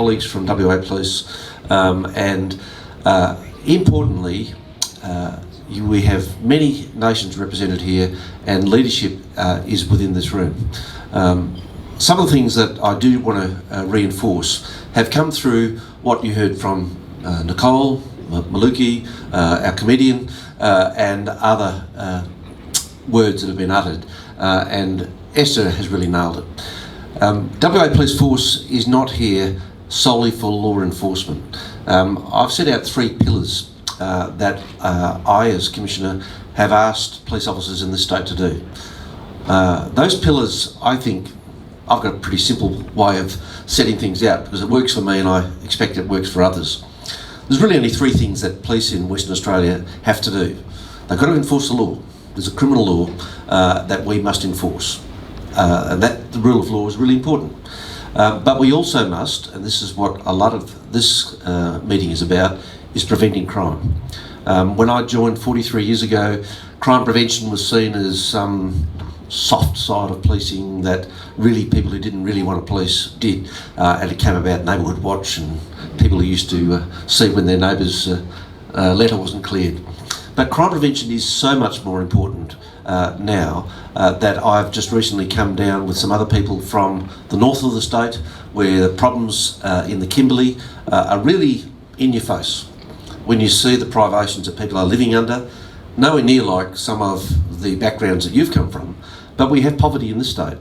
colleagues from WA Police, and importantly, we have many nations represented here, and leadership is within this room. Some of the things that I do want to reinforce have come through what you heard from Nicole, Maluki, our comedian, and other words that have been uttered, and Esther has really nailed it. WA Police Force is not here solely for law enforcement. I've set out 3 pillars that I, as Commissioner, have asked police officers in this state to do. Those pillars, I think, I've got a pretty simple way of setting things out because it works for me and I expect it works for others. There's really only 3 things that police in Western Australia have to do. They've got to enforce the law. There's a criminal law that we must enforce. And that the rule of law is really important. But we also must, and this is what a lot of this meeting is about, is preventing crime. When I joined 43 years ago, crime prevention was seen as some soft side of policing that really people who didn't really want to police did, and it came about Neighbourhood Watch and people who used to see when their neighbour's letter wasn't cleared. But crime prevention is so much more important now that I've just recently come down with some other people from the north of the state where the problems in the Kimberley are really in your face. When you see the privations that people are living under, nowhere near like some of the backgrounds that you've come from, but we have poverty in this state.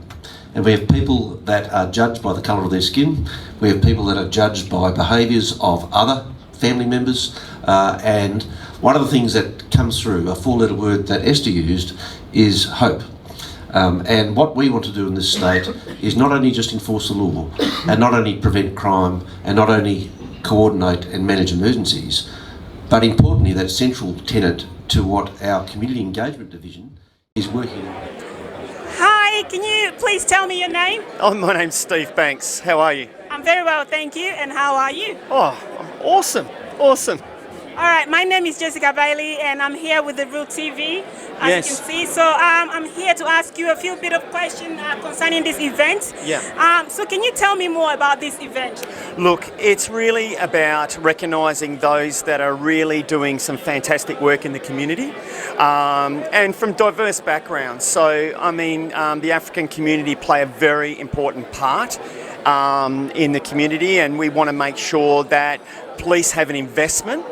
And we have people that are judged by the colour of their skin. We have people that are judged by behaviours of other family members. And one of the things that comes through, a 4-letter word that Esther used, is hope. And what we want to do in this state is not only just enforce the law, and not only prevent crime, and not only coordinate and manage emergencies, but importantly, that central tenet to what our Community Engagement Division is working on. Hi, can you please tell me your name? Oh, my name's Steve Banks. How are you? I'm very well, thank you. And how are you? Oh, I'm awesome. Awesome. All right, my name is Jessica Bailey and I'm here with the Root TV, as Yes. you can see. So I'm here to ask you a few bit of questions concerning this event. Yeah. So can you tell me more about this event? Look, it's really about recognising those that are really doing some fantastic work in the community and from diverse backgrounds. So, I mean, the African community play a very important part in the community, and we want to make sure that police have an investment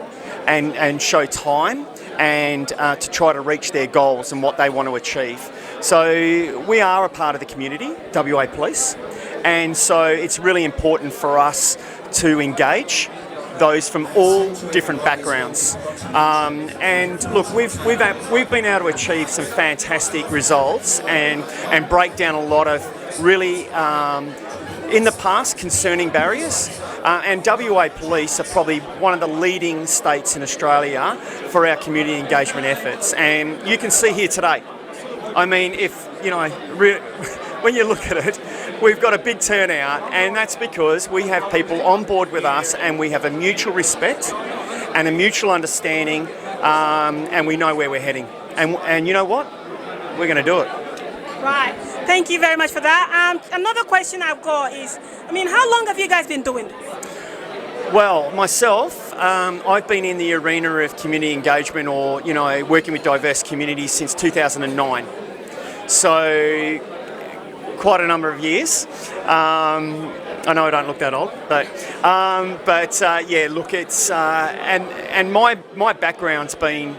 and show time and to try to reach their goals and what they want to achieve. So we are a part of the community, WA Police, and so it's really important for us to engage those from all different backgrounds. And look, we've been able to achieve some fantastic results and break down a lot of really in the past concerning barriers. And WA Police are probably one of the leading states in Australia for our community engagement efforts. And you can see here today, I mean, if, you know, when you look at it, we've got a big turnout, and that's because we have people on board with us and we have a mutual respect and a mutual understanding, and we know where we're heading. And you know what? We're going to do it. Right. Thank you very much for that. Another question I've got is, I mean, how long have you guys been doing this? Well, myself, I've been in the arena of community engagement or, you know, working with diverse communities since 2009. So, quite a number of years. I know I don't look that old, but yeah, look, it's and my background's been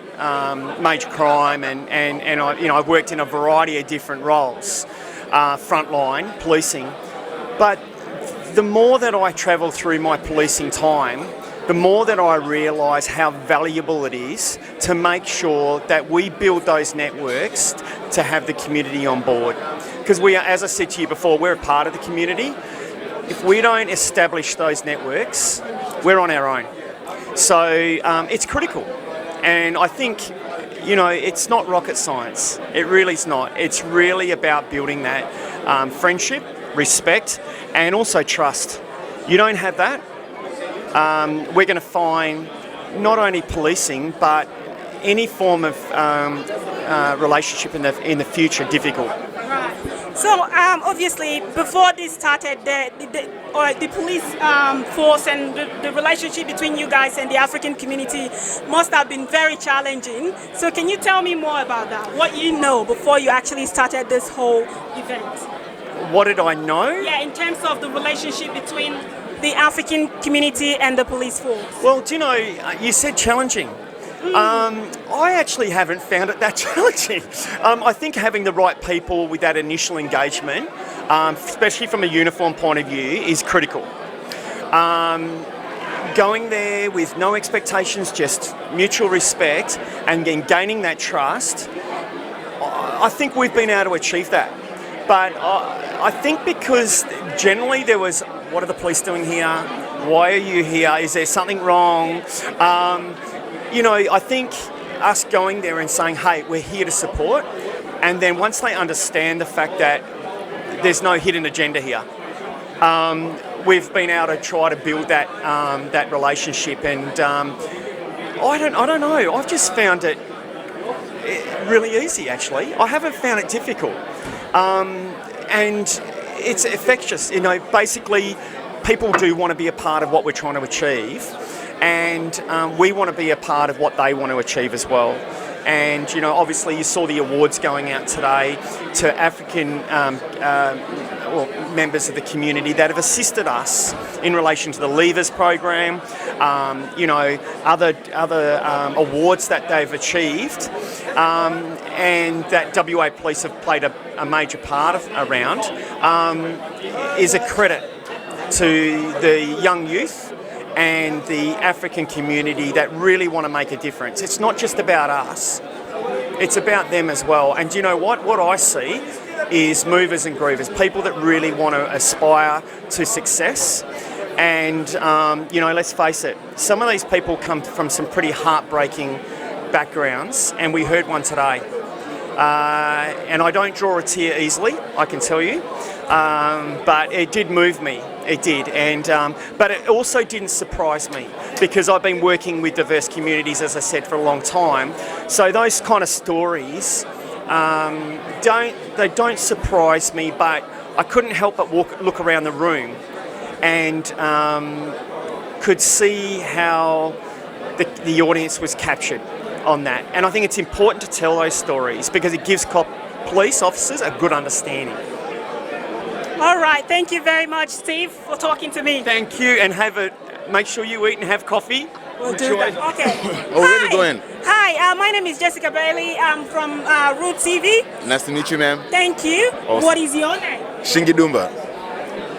major crime and I, you know, I've worked in a variety of different roles, frontline policing, but the more that I travel through my policing time, the more that I realise how valuable it is to make sure that we build those networks to have the community on board. Because we are, as I said to you before, we're a part of the community. If we don't establish those networks, we're on our own. So it's critical. And I think, you know, it's not rocket science. It really is not. It's really about building that friendship, respect, and also trust. You don't have that, we're going to find not only policing, but any form of relationship in the future difficult. Right. So obviously, before this started, the police force and the relationship between you guys and the African community must have been very challenging. So can you tell me more about that? What you know before you actually started this whole event? What did I know? Yeah, in terms of the relationship between the African community and the police force. Well, do you know, you said challenging. I actually haven't found it that challenging. I think having the right people with that initial engagement, especially from a uniform point of view, is critical. Going there with no expectations, just mutual respect, and then gaining that trust, I think we've been able to achieve that. But I think because generally there was, what are the police doing here? Why are you here? Is there something wrong? You know, I think us going there and saying, hey, we're here to support, and then once they understand the fact that there's no hidden agenda here, we've been able to try to build that that relationship. And I don't know. I've just found it really easy, actually. I haven't found it difficult, and it's infectious. You know, basically, people do want to be a part of what we're trying to achieve. And we want to be a part of what they want to achieve as well. And, you know, obviously you saw the awards going out today to African members of the community that have assisted us in relation to the Levers program, you know, other awards that they've achieved, and that WA Police have played a major part around, is a credit to the young youth and the African community that really want to make a difference. It's not just about us, it's about them as well. And you know what? What I see is movers and groovers, people that really want to aspire to success. And, you know, let's face it, some of these people come from some pretty heartbreaking backgrounds, and we heard one today. And I don't draw a tear easily, I can tell you, but it did move me. It did, and but it also didn't surprise me because I've been working with diverse communities, as I said, for a long time. So those kind of stories don't surprise me, but I couldn't help but look around the room and could see how the audience was captured on that. And I think it's important to tell those stories because it gives police officers a good understanding. All right, thank you very much, Steve, for talking to me. Thank you, and make sure you eat and have coffee. We'll do that. Okay. Oh, where are you going? Hi, my name is Jessica Bailey. I'm from Root TV. Nice to meet you, ma'am. Thank you. Awesome. What is your name? Shingi Dumba.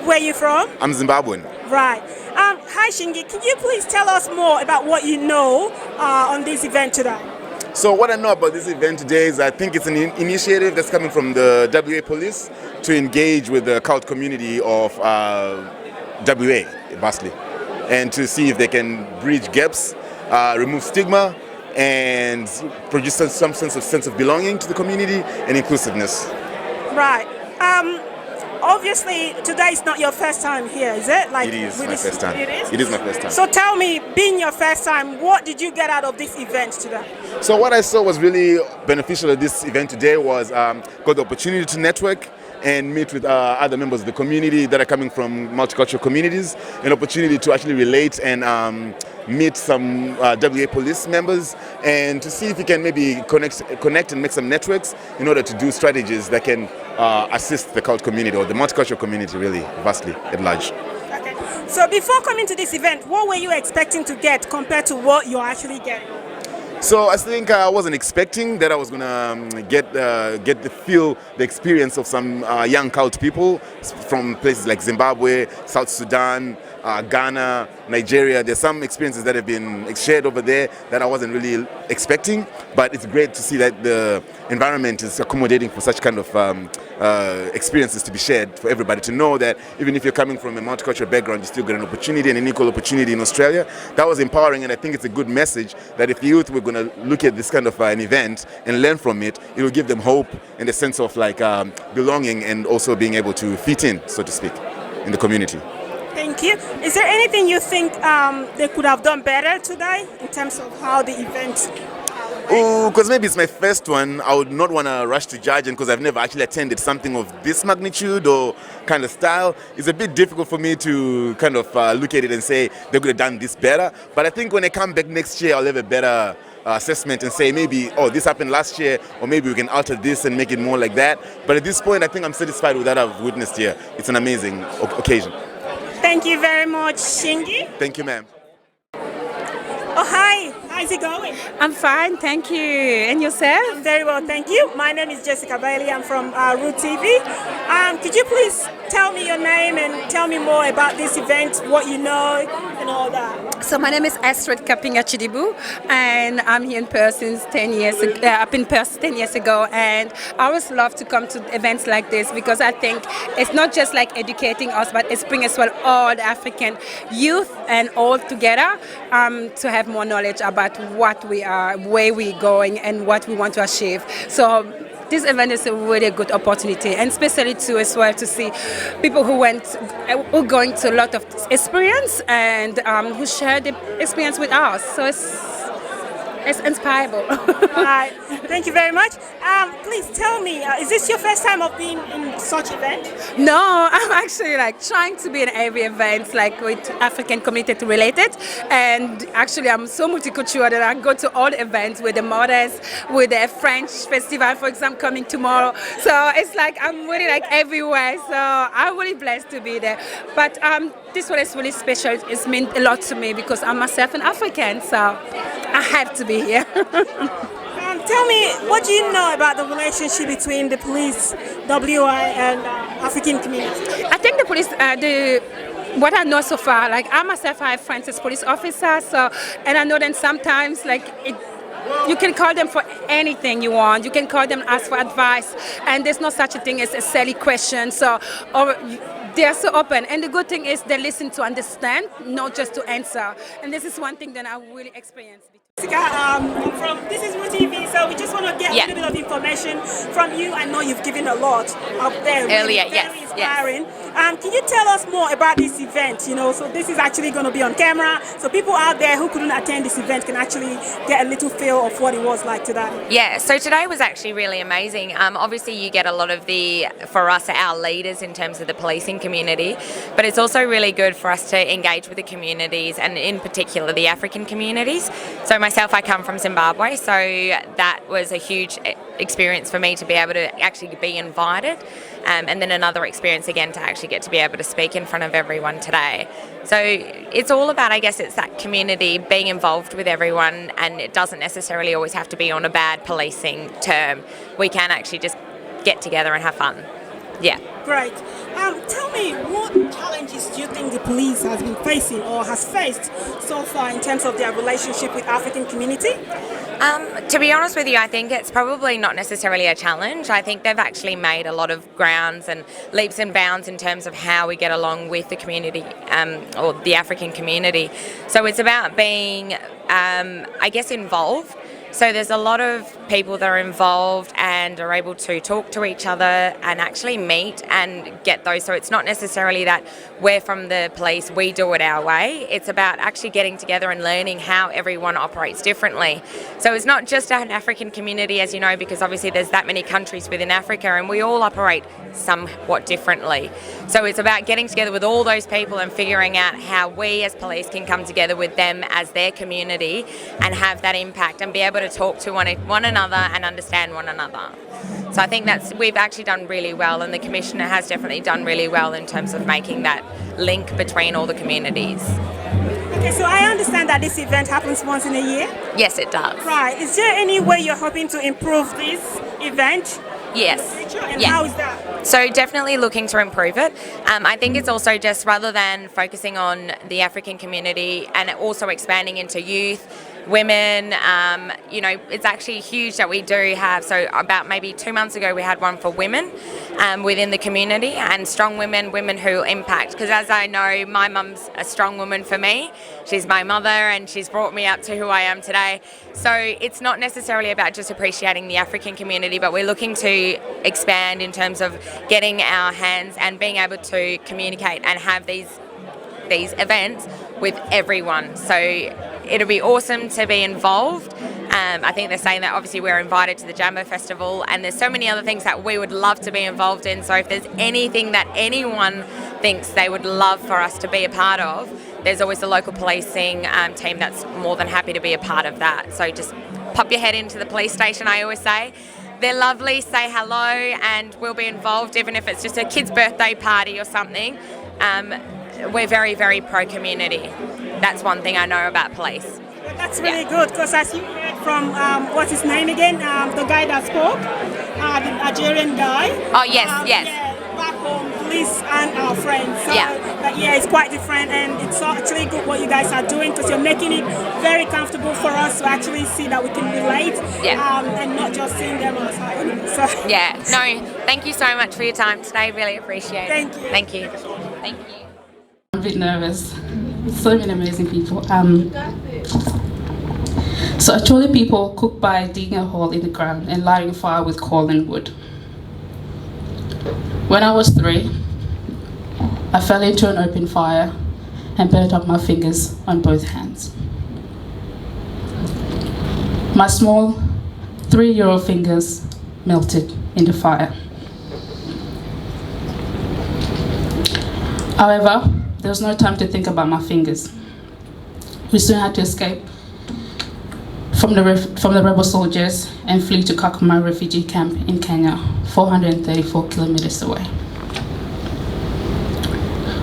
Where are you from? I'm Zimbabwean. Right. Hi, Shingi. Can you please tell us more about what you know on this event today? So what I know about this event today is I think it's an initiative that's coming from the WA Police to engage with the cult community of WA, vastly, and to see if they can bridge gaps, remove stigma, and produce some sense of belonging to the community and inclusiveness. Right. Obviously, today is not your first time here, is it? It is my first time. It is? It is my first time. So tell me, being your first time, what did you get out of this event today? So what I saw was really beneficial at this event today was got the opportunity to network and meet with other members of the community that are coming from multicultural communities, an opportunity to actually relate and meet some WA Police members and to see if we can maybe connect and make some networks in order to do strategies that can assist the cult community or the multicultural community really vastly at large. Okay. So before coming to this event, what were you expecting to get compared to what you're actually getting? So I think I wasn't expecting that I was gonna get the experience of some young cult people from places like Zimbabwe, South Sudan, Ghana, Nigeria. There's some experiences that have been shared over there that I wasn't really expecting, but it's great to see that the environment is accommodating for such kind of experiences to be shared for everybody to know that even if you're coming from a multicultural background, you still get an opportunity and an equal opportunity in Australia. That was empowering, and I think it's a good message that if youth were going to look at this kind of an event and learn from it, it will give them hope and a sense of like belonging and also being able to fit in, so to speak, in the community. Thank you. Is there anything you think they could have done better today in terms of how the event Because maybe it's my first one. I would not want to rush to judge, and because I've never actually attended something of this magnitude or kind of style, it's a bit difficult for me to kind of look at it and say they could have done this better. But I think when I come back next year, I'll have a better assessment and say maybe, oh, this happened last year, or maybe we can alter this and make it more like that. But at this point, I think I'm satisfied with what I've witnessed here. It's an amazing occasion. Thank you very much, Shingi. Thank you, ma'am. Oh, hi. How's it going? I'm fine, thank you. And yourself? I'm very well, thank you. My name is Jessica Bailey. I'm from Root TV. Could you please tell me your name and tell me more about this event, what you know, and all that? So my name is Astrid Kapinga Chidibu, and I'm here in person 10 years ago, up in Perth 10 years ago, and I always love to come to events like this because I think it's not just like educating us, but it's bringing as well all the African youth and all together to have more knowledge about what we are, where we're going, and what we want to achieve. So this event is a really good opportunity, and especially to as well to see people who are going to a lot of experience and who share the experience with us. So it's inspirable. Right. Thank you very much. Please tell me, is this your first time of being in such event? No, I'm actually like trying to be in every event like with African community related, and actually I'm so multicultural that I go to all the events with the mothers, with the French festival, for example, coming tomorrow. So it's like I'm really like everywhere. So I'm really blessed to be there. But this one is really special. It's meant a lot to me because I'm myself an African, so I have to be here. Tell me, what do you know about the relationship between the police, WI, and African community? I think the police, what I know so far, like I myself, I have friends as police officers, so, and I know that sometimes like you can call them for anything you want. You can call them, ask for advice, and there's no such a thing as a silly question. So, or they are so open, and the good thing is they listen to understand, not just to answer. And this is one thing that I really experienced. This is Root TV, so we just want to get a little bit of information from you. I know you've given a lot up there. Earlier, really, yes. very inspiring. Can you tell us more about this event? You know, so this is actually going to be on camera, so people out there who couldn't attend this event can actually get a little feel of what it was like today. Yeah, so today was actually really amazing. Obviously, you get a lot of for us, our leaders in terms of the policing community, but it's also really good for us to engage with the communities, and in particular the African communities. So myself, I come from Zimbabwe, so that was a huge experience for me to be able to actually be invited, and then another experience again to actually get to be able to speak in front of everyone today. So it's all about, I guess, it's that community being involved with everyone, and it doesn't necessarily always have to be on a bad policing term. We can actually just get together and have fun. Yeah. Great. Tell me, what challenges do you think the police has been facing or has faced so far in terms of their relationship with African community? To be honest with you, I think it's probably not necessarily a challenge. I think they've actually made a lot of grounds and leaps and bounds in terms of how we get along with the community, or the African community. So it's about being, I guess, involved. So there's a lot of people that are involved and are able to talk to each other and actually meet and get those. So it's not necessarily that we're from the police, we do it our way. It's about actually getting together and learning how everyone operates differently. So it's not just an African community, as you know, because obviously there's that many countries within Africa and we all operate somewhat differently. So it's about getting together with all those people and figuring out how we as police can come together with them as their community and have that impact and be able to talk to one another and understand one another. So I think we've actually done really well, and the Commissioner has definitely done really well in terms of making that link between all the communities. Okay, so I understand that this event happens once in a year? Yes, it does. Right. Is there any way you're hoping to improve this event? Yes. And how is that? So definitely looking to improve it. I think it's also just rather than focusing on the African community and also expanding into youth, women, it's actually huge that we do have. So about maybe 2 months ago, we had one for women within the community, and strong women who impact. Because as I know, my mum's a strong woman for me. She's my mother and she's brought me up to who I am today. So it's not necessarily about just appreciating the African community, but we're looking to expand in terms of getting our hands and being able to communicate and have these events with everyone. So it'll be awesome to be involved I think they're saying that obviously we're invited to the Jambo Festival, and there's so many other things that we would love to be involved in. So if there's anything that anyone thinks they would love for us to be a part of, there's always the local policing team that's more than happy to be a part of that. So just pop your head into the police station, I always say. They're lovely, say hello, and we'll be involved, even if it's just a kid's birthday party or something. We're very, very pro-community. That's one thing I know about police. That's really good, because as you heard from, what's his name again? The guy that spoke, the Algerian guy. Oh, yes, yes. Yeah, back home, police and our friends. So, Yeah. it's quite different, and it's actually good what you guys are doing, because you're making it very comfortable for us to actually see that we can relate, and not just seeing them as so. Yeah, no, thank you so much for your time today. Really appreciate it. Thank you. Thank you. Thank you. I'm a bit nervous. So many amazing people. So Acholi people cook by digging a hole in the ground and lighting a fire with coal and wood. When I was 3, I fell into an open fire and burnt up my fingers on both hands. My small 3-year-old fingers melted in the fire. However, there was no time to think about my fingers. We soon had to escape from the rebel soldiers and flee to Kakuma refugee camp in Kenya, 434 kilometers away.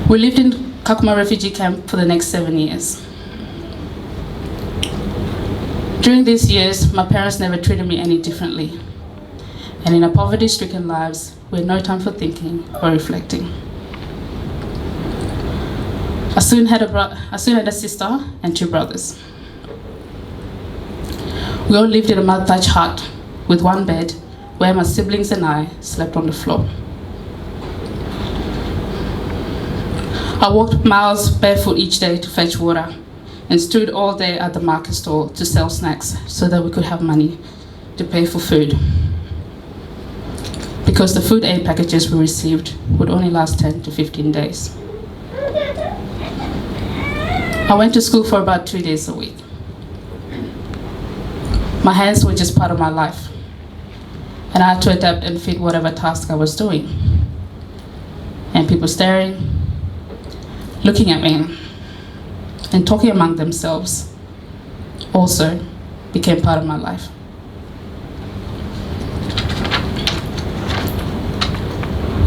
We lived in Kakuma refugee camp for the next 7 years. During these years, my parents never treated me any differently. And in our poverty-stricken lives, we had no time for thinking or reflecting. I soon had a sister and 2 brothers. We all lived in a mud thatched hut with 1 bed where my siblings and I slept on the floor. I walked miles barefoot each day to fetch water and stood all day at the market stall to sell snacks so that we could have money to pay for food. Because the food aid packages we received would only last 10 to 15 days. I went to school for about 2 days a week. My hands were just part of my life, and I had to adapt and fit whatever task I was doing. And people staring, looking at me, and talking among themselves also became part of my life.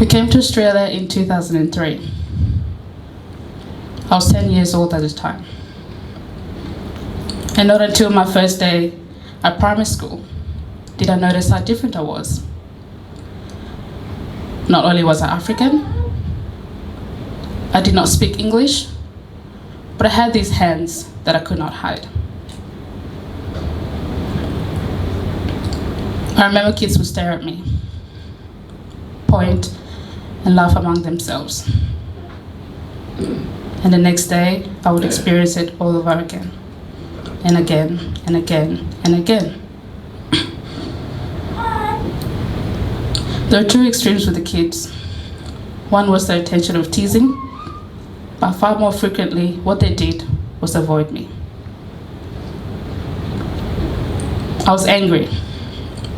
We came to Australia in 2003. I was 10 years old at the time. And not until my first day at primary school did I notice how different I was. Not only was I African, I did not speak English, but I had these hands that I could not hide. I remember kids would stare at me, point, and laugh among themselves. And the next day, I would experience it all over again, and again, and again, and again. There are 2 extremes with the kids. One was their intention of teasing, but far more frequently, what they did was avoid me. I was angry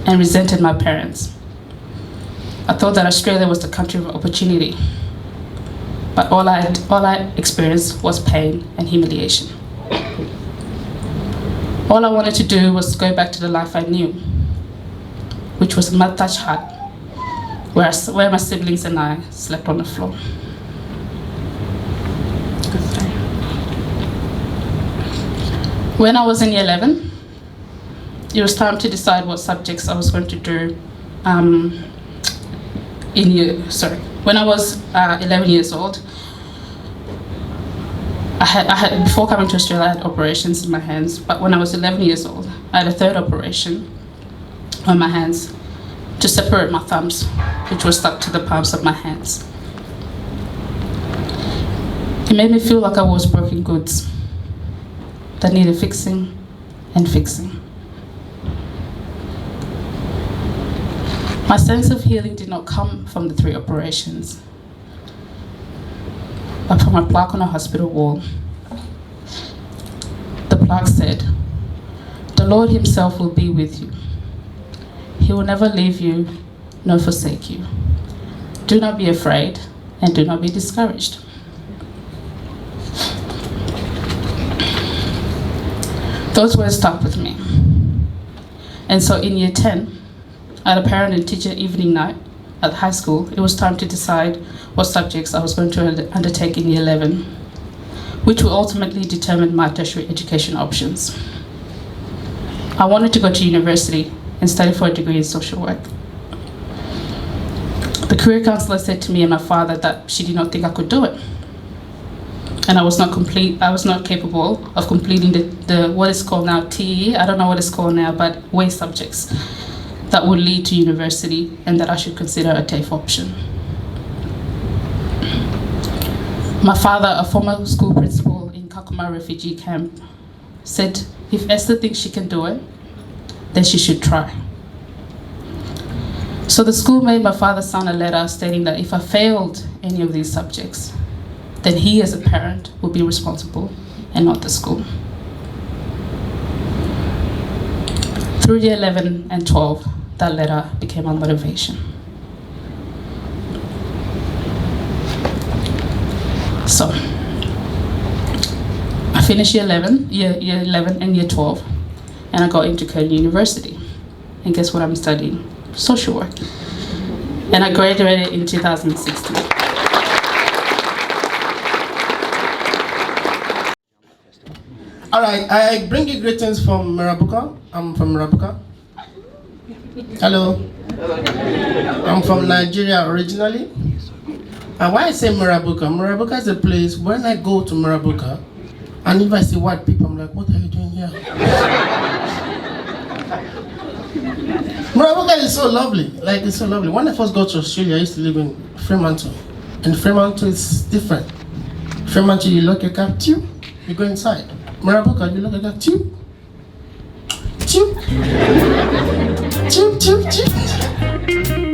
and resented my parents. I thought that Australia was the country of opportunity, but all I experienced was pain and humiliation. All I wanted to do was to go back to the life I knew, which was a mud thatched hut where my siblings and I slept on the floor. When I was in year 11, it was time to decide what subjects I was going to do When I was 11 years old, before coming to Australia, I had operations in my hands, but when I was 11 years old, I had a 3rd operation on my hands to separate my thumbs, which were stuck to the palms of my hands. It made me feel like I was broken goods that needed fixing and fixing. My sense of healing did not come from the 3 operations, but from a plaque on a hospital wall. The plaque said, "The Lord himself will be with you. He will never leave you nor forsake you. Do not be afraid and do not be discouraged. Those words stuck with me. And so in year 10, at a parent and teacher evening night at high school, it was time to decide what subjects I was going to undertake in year 11, which will ultimately determine my tertiary education options. I wanted to go to university and study for a degree in social work. The career counselor said to me and my father that she did not think I could do it. And I was not capable of completing the what is called now TE, I don't know what it's called now, but way subjects that would lead to university, and that I should consider a TAFE option. My father, a former school principal in Kakuma refugee camp, said if Esther thinks she can do it, then she should try. So the school made my father sign a letter stating that if I failed any of these subjects, then he as a parent would be responsible and not the school. Through year 11 and 12, that letter became my motivation. So, I finished year 11 and year 12, and I got into Curtin University. And guess what I'm studying? Social work. And I graduated in 2016. All right, I bring you greetings from Marabuka. I'm from Marabuka. Hello. I'm from Nigeria originally. And why I say Marabuka? Marabuka is a place, when I go to Marabuka, and if I see white people, I'm like, what are you doing here? Marabuka is so lovely, like it's so lovely. When I first got to Australia, I used to live in Fremantle. And Fremantle is different. Fremantle, you lock your car, you go inside. Marabuka, you look at that, choo, choo, choo, choo, choo.